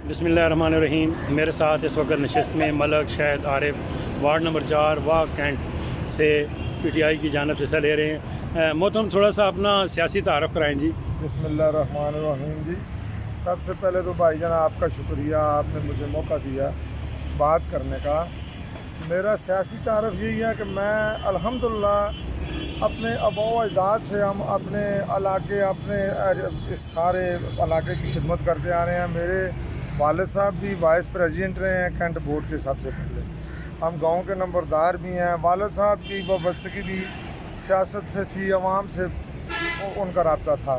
बिस्मिल्लाहिर्रहमानिर्रहीम। मेरे साथ इस वक्त नशिस्त में मलक शाहिद आरिफ वार्ड नंबर 4 वाह कैंट से PTI की जानब से हिस्सा ले रहे हैं। मोहतरम थोड़ा सा अपना सियासी तारफ़ कराएँ जी। बिस्मिल्लाहिर्रहमानिर्रहीम जी। सबसे पहले तो भाईजान आपका शुक्रिया, आपने मुझे मौका दिया बात करने का। मेरा सियासी तारफ़ यही है कि मैं अल्हम्दुलिल्लाह अपने आबा अजदाद से हम अपने इलाके अपने इस सारे इलाके की खिदमत करते आ रहे हैं। मेरे वालिद साहब भी वाइस प्रेसिडेंट रहे हैं कैंट बोर्ड के सबसे पहले। हम गांव के नंबरदार भी हैं। वालिद साहब की वाबस्तगी भी सियासत से थी, अवाम से उनका रब्ता था।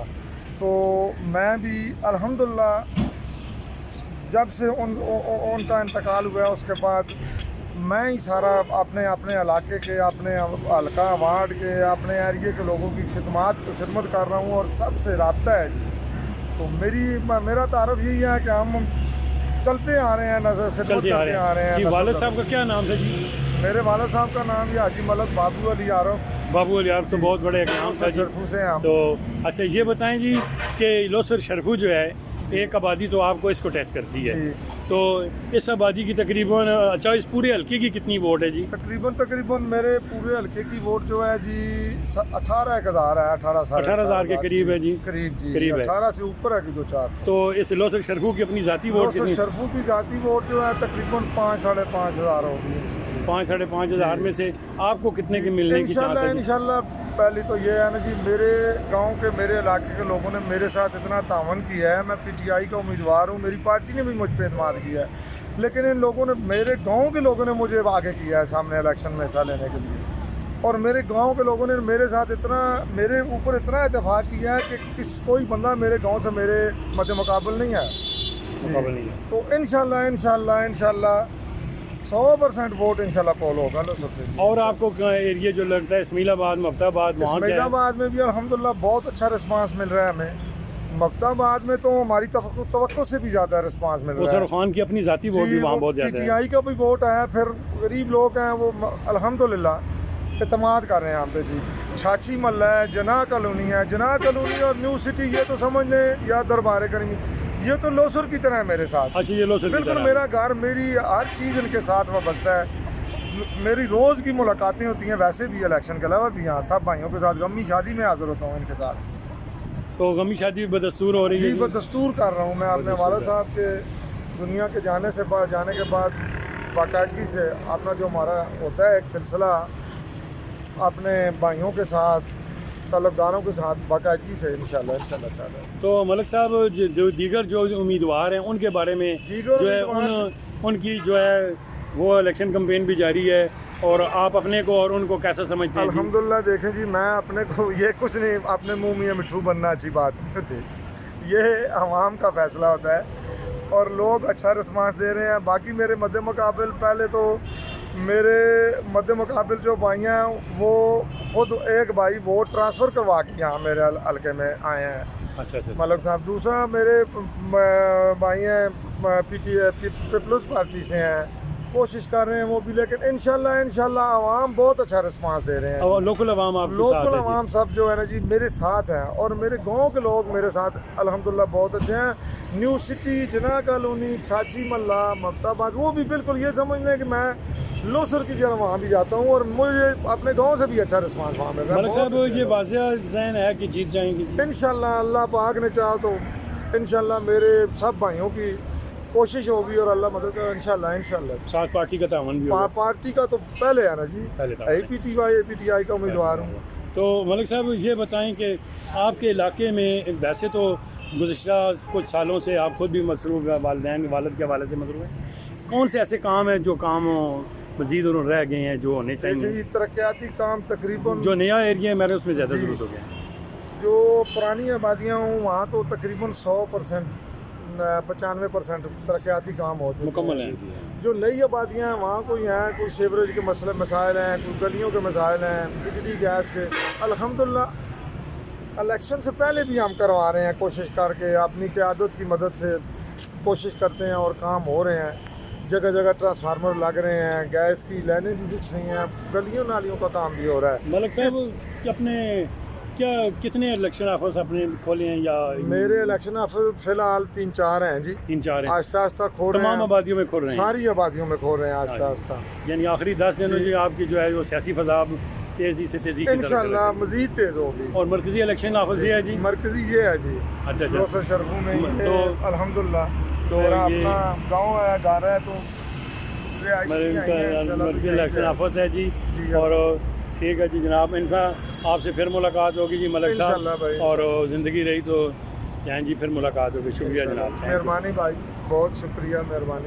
तो मैं भी अल्हम्दुलिल्लाह जब से उनका इंतकाल हुआ उसके बाद मैं ही सारा अपने इलाके के, अपने हल्का वार्ड के, अपने एरिए के लोगों की खिदमत कर रहा हूँ और सबसे रब्ता है जी। तो मेरा तारफ़ यही है कि हम चलते आ रहे हैं, खिदमत करते आ रहे हैं। जी वालिद साहब का क्या नाम था जी? मेरे वालिद साहब का नाम ये हाजी मलक बाबू अली आरफ। बाबू अली आरफ तो बहुत बड़े एक नाम था जी। शरफू से हम। तो अच्छा ये बताएं जी कि लोसर शरफू जो है एक आबादी तो आपको इसको टच करती है, तो इस आबादी की तकरीबन अच्छा इस पूरे हल्के की कितनी वोट है जी? तकरीबन मेरे पूरे हल्के की वोट जो है जी 18,000 है। 18,000 के करीब है जी। करीब है 18 से ऊपर है कि 2-4। तो इस लोसर शरफू की अपनी ज़ाती वोट कितनी? शरफू की ज़ाती वोट जो है तकरीबन 5-5,500 होगी। 5-5,500 में से आपको कितने के मिलने की चांस है? इंशाल्लाह पहली तो ये है ना जी, मेरे गांव के मेरे इलाके के लोगों ने मेरे साथ इतना तावन किया है। मैं PTI का उम्मीदवार हूँ, मेरी पार्टी ने भी मुझ पर एतमाद किया है, लेकिन इन लोगों ने, मेरे गांव के लोगों ने मुझे आगे किया है सामने इलेक्शन में हिस्सा लेने के लिए। और मेरे गांव के लोगों ने मेरे साथ मेरे ऊपर इतना इत्तेफाक किया है कि कोई बंदा मेरे गाँव से मेरे मद्दे मुकाबल नहीं है। तो इंशाल्लाह 100% वोट इंशाल्लाह पोल होगा लोसर से। और आपको एरिया जो लगता है इस्माइलाबाद, मफ्ताबाद, इस्माइलाबाद में भी अल्हम्दुलिल्लाह बहुत अच्छा रिस्पांस मिल रहा है हमें। मफ्ताबाद में तो हमारी तवक्को से भी ज़्यादा रिस्पांस मिल रहा है। सर खान की अपनी ज़ाती वोट भी वहाँ बहुत ज़्यादा है। PTI का भी वोट आया, फिर गरीब लोग हैं वो अल्हम्दुलिल्लाह एतमाद कर रहे हैं हम पे जी। छाछी मल्ला है, जना कॉलोनी है, जना कॉलोनी और न्यू सिटी, ये तो समझ लें या दरबार करीमी, ये तो लोसर की तरह है मेरे साथ। अच्छा ये लोसर बिल्कुल मेरा घर, मेरी हर चीज़ इनके साथ वाबस्ता है। मेरी रोज़ की मुलाकातें होती हैं, वैसे भी इलेक्शन के अलावा भी यहाँ सब भाइयों के साथ गमी शादी में हाज़िर होता हूँ इनके साथ। तो गमी शादी बदस्तूर हो रही है? जी बदस्तूर कर रहा हूँ मैं। अपने वालिद साहब के दुनिया के जाने के बाद बाकायदगी से अपना जो हमारा होता है एक सिलसिला अपने भाइयों के साथ, ताल्लुकदारों के साथ बाकायदगी से इंशाल्लाह। तो मलक साहब जो दीगर जो उम्मीदवार हैं उनके बारे में जो है उनकी जो है वो इलेक्शन कैंपेन भी जारी है, और आप अपने को और उनको कैसा समझते हैं? अल्हम्दुलिल्लाह देखें जी, मैं अपने को ये कुछ नहीं, अपने मुँह में मिठू बनना अच्छी बात नहीं, ये अवाम का फैसला होता है और लोग अच्छा रिस्पांस दे रहे हैं। बाकी मेरे मद्दे मुकाबिल, पहले तो मेरे मद्दे मुकाबिल जो भाई हैं वो खुद एक भाई वोट ट्रांसफ़र करवा के यहाँ मेरे हल्के में आए हैं। अच्छा। मलक साहब। दूसरा मेरे भाई हैं पीपल्स पार्टी से हैं, कोशिश कर रहे हैं वो भी, लेकिन इंशाल्लाह आवाम बहुत अच्छा रिस्पांस दे रहे हैं। और लोकल आवाम आवाम सब जो है ना जी मेरे साथ हैं, और मेरे गांव के लोग मेरे साथ अल्हम्दुलिल्लाह बहुत अच्छे हैं। न्यू सिटी, जना कॉलोनी, छाछी मल्ला, मफ्ताबाद, वो भी बिल्कुल ये समझ लें कि मैं लोसर की जगह वहाँ भी जाता हूँ और मुझे अपने गांव से भी अच्छा रिस्पांस वहाँ मिल रहा है। मलक साहब ये वाज़ेह ज़हन है कि जीत जाएंगे? इंशाल्लाह अल्लाह पाक ने चाहा तो इंशाल्लाह मेरे सब भाइयों की कोशिश होगी और अल्लाह मदद करेगा इंशाल्लाह। साथ पार्टी का तावन भी होगा? पार्टी का तो पहले है ना जी, PTI का उम्मीदवार हूँ। तो मलिक साहब ये बताएं कि आपके इलाके में वैसे तो गुज़िश्ता कुछ सालों से आप खुद भी मसरूफ़ है, वालिद के हवाले से मसरूफ़ है, कौन से ऐसे काम हैं जो काम मज़ीद रह गए हैं जो होने चाहिए? तरक्याती काम तकरीबन जो नया एरिया है मेरे उसमें ज़्यादा ज़रूरत हो गया। जो पुरानी आबादियाँ हूँ वहाँ तो तकरीबन 100% 95% तरक्याती काम हो चुके मुकम्मल हैं। जो नई आबादियाँ हैं वहाँ कोई सीवरेज के मसाइल हैं, कोई गलियों के मसाइल हैं, बिजली गैस के, अल्हम्दुलिल्लाह इलेक्शन से पहले भी हम करवा रहे हैं, कोशिश करके अपनी क़यादत की मदद से कोशिश करते हैं और काम हो रहे हैं। जगह जगह ट्रांसफार्मर लग रहे हैं, गैस की लाइनें भी बिछ रही हैं, गलियों नालियों का काम भी हो रहा है। मलिक साहब अपने کیا کتنے الیکشن آفس اپنے کھولے ہیں یا میرے الیکشن آفس فی الحال 3-4 ہیں جی، 3-4 ہیں؟ آہستہ آہستہ کھول رہے تمام ہیں، آبادیوں میں کھول رہے ہیں؟ ساری آبادیوں میں کھول رہے ہیں آہستہ آہستہ، یعنی آخری 10 دنوں سے آپ کی جو ہے وہ سیاسی فضا اب تیزی سے تیزی کی طرف انشاءاللہ چلے گی۔ مزید تیز ہوگی۔ اور مرکزی الیکشن آفس یہ ہے جی؟ مرکزی یہ ہے جی، اچھا اچھا، روسر شرفوں میں تو- الحمدللہ تو میرا یہ- اپنا گاؤں ہے، جا رہا ہے تو مرکزی الیکشن آفس ہے جی، جی، اور ٹھیک ہے جی جناب، ان کا آپ سے پھر ملاقات ہوگی جی ملک انشاءاللہ صاحب، بھائی، اور زندگی رہی تو جی پھر ملاقات ہوگی۔ شکریہ جناب، thank you۔ مہربانی بھائی، بہت شکریہ، مہربانی۔